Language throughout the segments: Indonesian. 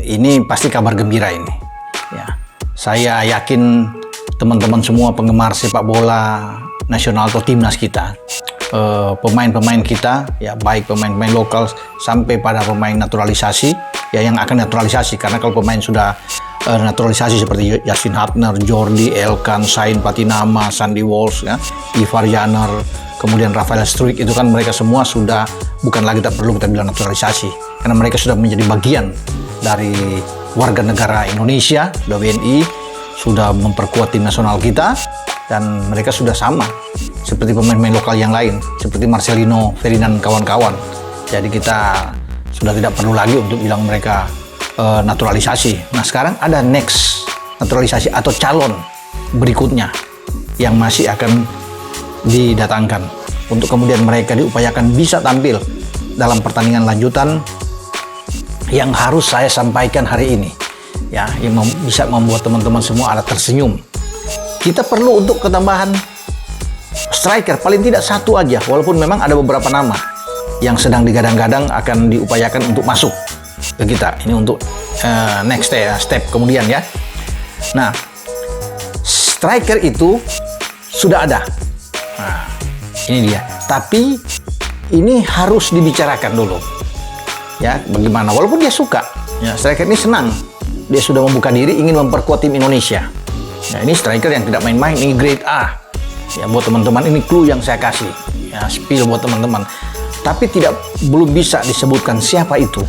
ini pasti kabar gembira ini. Ya, saya yakin teman-teman semua penggemar sepak bola nasional atau timnas kita, pemain-pemain kita, ya baik pemain-pemain lokal sampai pada pemain naturalisasi, ya yang akan naturalisasi, karena kalau pemain sudah naturalisasi seperti Justin Hapner, Jordi, Elkan, Sain Patinama, Sandy Walsh, ya, Ivar Janer, kemudian Rafael Struijk, itu kan mereka semua sudah bukan lagi tak perlu kita bilang naturalisasi, karena mereka sudah menjadi bagian dari warga negara Indonesia, WNI, sudah memperkuat tim nasional kita, dan mereka sudah sama seperti pemain-pemain lokal yang lain, seperti Marcelino, Ferdinand, kawan-kawan. Jadi kita sudah tidak perlu lagi untuk bilang mereka naturalisasi. Nah sekarang ada next naturalisasi atau calon berikutnya yang masih akan didatangkan untuk kemudian mereka diupayakan bisa tampil dalam pertandingan lanjutan yang harus saya sampaikan hari ini, ya, yang bisa membuat teman-teman semua ada tersenyum. Kita perlu untuk ketambahan striker paling tidak satu aja, walaupun memang ada beberapa nama yang sedang digadang-gadang akan diupayakan untuk masuk ke kita. Ini untuk next step kemudian, ya. Nah, striker itu sudah ada. Nah, ini dia. Tapi ini harus dibicarakan dulu, ya, bagaimana. Walaupun dia suka, ya, striker ini senang. Dia sudah membuka diri ingin memperkuat tim Indonesia. Nah, ini striker yang tidak main-main, ini grade A. Ya, buat teman-teman ini clue yang saya kasih. Ya, spill buat teman-teman. Tapi belum bisa disebutkan siapa itu.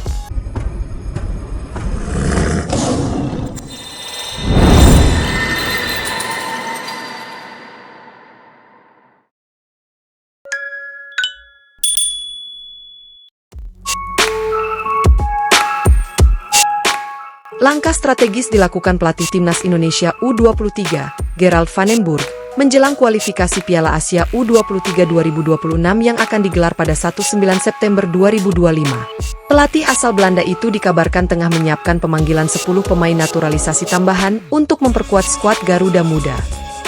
Langkah strategis dilakukan pelatih Timnas Indonesia U23, Gerald Van den Burg, menjelang kualifikasi Piala Asia U23 2026 yang akan digelar pada 19 September 2025. Pelatih asal Belanda itu dikabarkan tengah menyiapkan pemanggilan 10 pemain naturalisasi tambahan untuk memperkuat skuad Garuda Muda.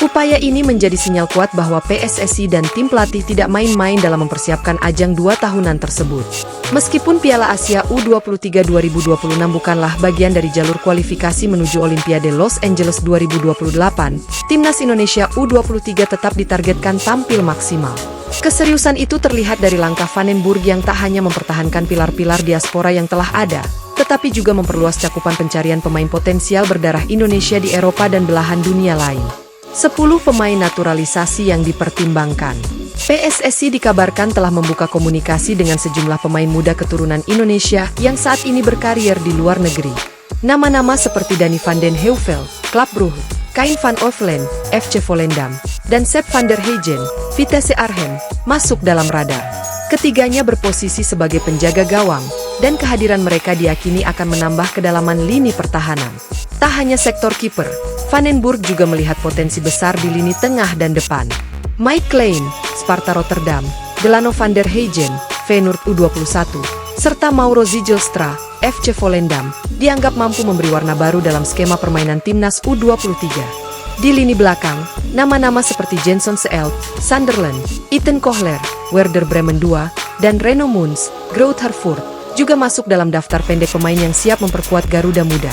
Upaya ini menjadi sinyal kuat bahwa PSSI dan tim pelatih tidak main-main dalam mempersiapkan ajang 2 tahunan tersebut. Meskipun Piala Asia U23 2026 bukanlah bagian dari jalur kualifikasi menuju Olimpiade Los Angeles 2028, Timnas Indonesia U23 tetap ditargetkan tampil maksimal. Keseriusan itu terlihat dari langkah Van den Burg yang tak hanya mempertahankan pilar-pilar diaspora yang telah ada, tetapi juga memperluas cakupan pencarian pemain potensial berdarah Indonesia di Eropa dan belahan dunia lain. 10 pemain naturalisasi yang dipertimbangkan. PSSI dikabarkan telah membuka komunikasi dengan sejumlah pemain muda keturunan Indonesia yang saat ini berkarir di luar negeri. Nama-nama seperti Danny van den Heuvel, Club Brugge, Kain van Ovelen, FC Volendam, dan Sepp van der Heijden, Vitesse Arnhem, masuk dalam radar. Ketiganya berposisi sebagai penjaga gawang, dan kehadiran mereka diyakini akan menambah kedalaman lini pertahanan. Tak hanya sektor kiper, Van den Burg juga melihat potensi besar di lini tengah dan depan. Mike Klein, Sparta Rotterdam, Delano van der Heijden, Feyenoord U21, serta Mauro Zijlstra, FC Volendam, dianggap mampu memberi warna baru dalam skema permainan Timnas U23. Di lini belakang, nama-nama seperti Jenson Seelt, Sunderland, Ethan Kohler, Werder Bremen II, dan Reno Moons, Greuther Fürth, juga masuk dalam daftar pendek pemain yang siap memperkuat Garuda Muda.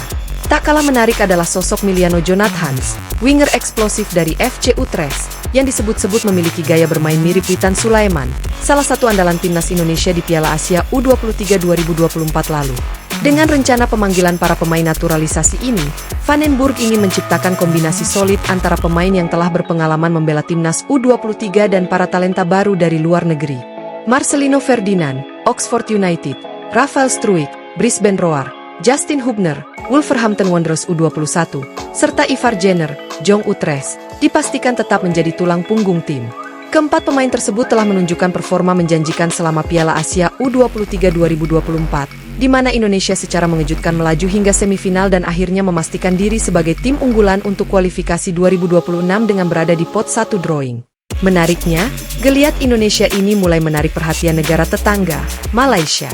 Tak kalah menarik adalah sosok Miliano Jonathans, winger eksplosif dari FC Utrecht, yang disebut-sebut memiliki gaya bermain mirip Witan Sulaiman, salah satu andalan Timnas Indonesia di Piala Asia U23 2024 lalu. Dengan rencana pemanggilan para pemain naturalisasi ini, Van den Burg ingin menciptakan kombinasi solid antara pemain yang telah berpengalaman membela Timnas U23 dan para talenta baru dari luar negeri. Marcelino Ferdinand, Oxford United, Rafael Struijk, Brisbane Roar, Justin Hubner, Wolverhampton Wanderers U21, serta Ivar Jenner, Jong Utrecht, dipastikan tetap menjadi tulang punggung tim. Keempat pemain tersebut telah menunjukkan performa menjanjikan selama Piala Asia U23 2024, di mana Indonesia secara mengejutkan melaju hingga semifinal dan akhirnya memastikan diri sebagai tim unggulan untuk kualifikasi 2026 dengan berada di pot 1 drawing. Menariknya, geliat Indonesia ini mulai menarik perhatian negara tetangga, Malaysia.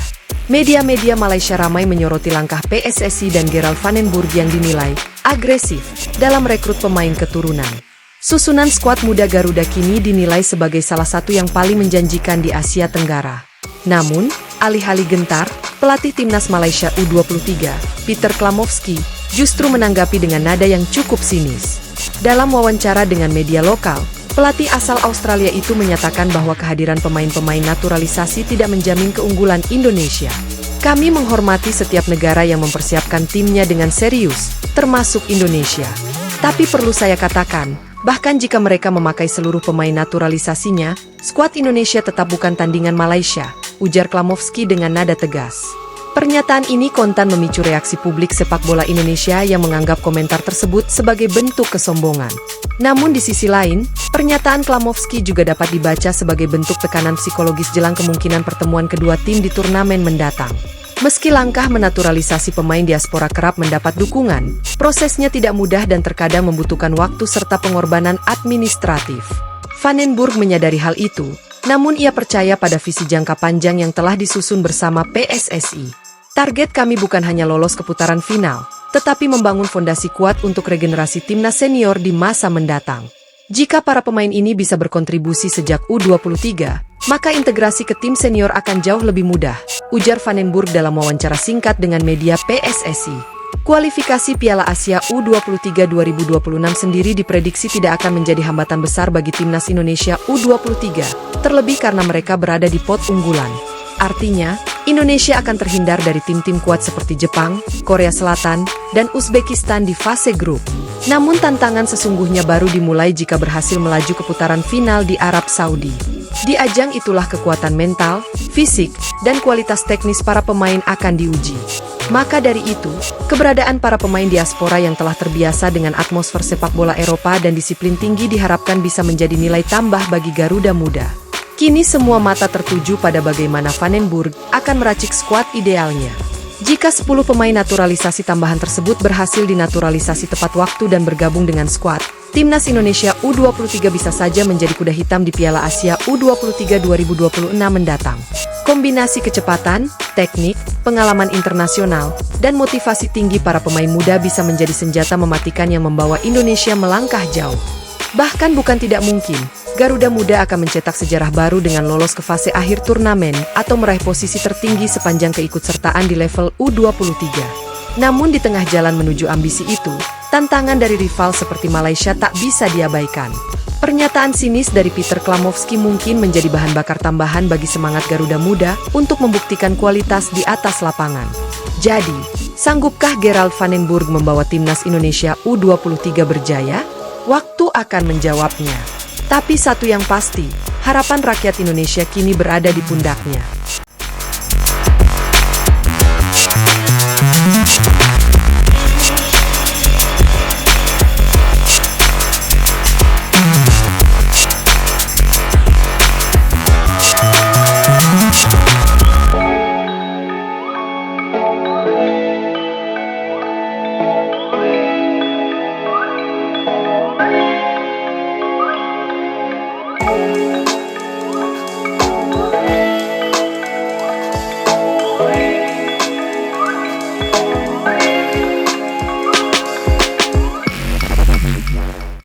Media-media Malaysia ramai menyoroti langkah PSSI dan Gerald Van den Burg yang dinilai agresif dalam rekrut pemain keturunan. Susunan skuad muda Garuda kini dinilai sebagai salah satu yang paling menjanjikan di Asia Tenggara. Namun, alih-alih gentar, pelatih timnas Malaysia U23, Peter Klamovski, justru menanggapi dengan nada yang cukup sinis. Dalam wawancara dengan media lokal, pelatih asal Australia itu menyatakan bahwa kehadiran pemain-pemain naturalisasi tidak menjamin keunggulan Indonesia. Kami menghormati setiap negara yang mempersiapkan timnya dengan serius, termasuk Indonesia. Tapi perlu saya katakan, bahkan jika mereka memakai seluruh pemain naturalisasinya, skuad Indonesia tetap bukan tandingan Malaysia, ujar Klamovski dengan nada tegas. Pernyataan ini kontan memicu reaksi publik sepak bola Indonesia yang menganggap komentar tersebut sebagai bentuk kesombongan. Namun di sisi lain, pernyataan Klamovski juga dapat dibaca sebagai bentuk tekanan psikologis jelang kemungkinan pertemuan kedua tim di turnamen mendatang. Meski langkah menaturalisasi pemain diaspora kerap mendapat dukungan, prosesnya tidak mudah dan terkadang membutuhkan waktu serta pengorbanan administratif. Vandenburg menyadari hal itu, namun ia percaya pada visi jangka panjang yang telah disusun bersama PSSI. Target kami bukan hanya lolos ke putaran final, tetapi membangun fondasi kuat untuk regenerasi timnas senior di masa mendatang. Jika para pemain ini bisa berkontribusi sejak U23, maka integrasi ke tim senior akan jauh lebih mudah, ujar Vandenburg dalam wawancara singkat dengan media PSSI. Kualifikasi Piala Asia U23 2026 sendiri diprediksi tidak akan menjadi hambatan besar bagi timnas Indonesia U23, terlebih karena mereka berada di pot unggulan. Artinya, Indonesia akan terhindar dari tim-tim kuat seperti Jepang, Korea Selatan, dan Uzbekistan di fase grup. Namun tantangan sesungguhnya baru dimulai jika berhasil melaju ke putaran final di Arab Saudi. Di ajang itulah kekuatan mental, fisik, dan kualitas teknis para pemain akan diuji. Maka dari itu, keberadaan para pemain diaspora yang telah terbiasa dengan atmosfer sepak bola Eropa dan disiplin tinggi diharapkan bisa menjadi nilai tambah bagi Garuda Muda. Kini semua mata tertuju pada bagaimana Vandenburg akan meracik skuad idealnya. Jika 10 pemain naturalisasi tambahan tersebut berhasil dinaturalisasi tepat waktu dan bergabung dengan skuad, timnas Indonesia U23 bisa saja menjadi kuda hitam di Piala Asia U23 2026 mendatang. Kombinasi kecepatan, teknik, pengalaman internasional, dan motivasi tinggi para pemain muda bisa menjadi senjata mematikan yang membawa Indonesia melangkah jauh. Bahkan bukan tidak mungkin, Garuda Muda akan mencetak sejarah baru dengan lolos ke fase akhir turnamen atau meraih posisi tertinggi sepanjang keikutsertaan di level U23. Namun di tengah jalan menuju ambisi itu, tantangan dari rival seperti Malaysia tak bisa diabaikan. Pernyataan sinis dari Peter Klamovski mungkin menjadi bahan bakar tambahan bagi semangat Garuda Muda untuk membuktikan kualitas di atas lapangan. Jadi, sanggupkah Gerald Vandenburg membawa timnas Indonesia U23 berjaya? Waktu akan menjawabnya. Tapi satu yang pasti, harapan rakyat Indonesia kini berada di pundaknya.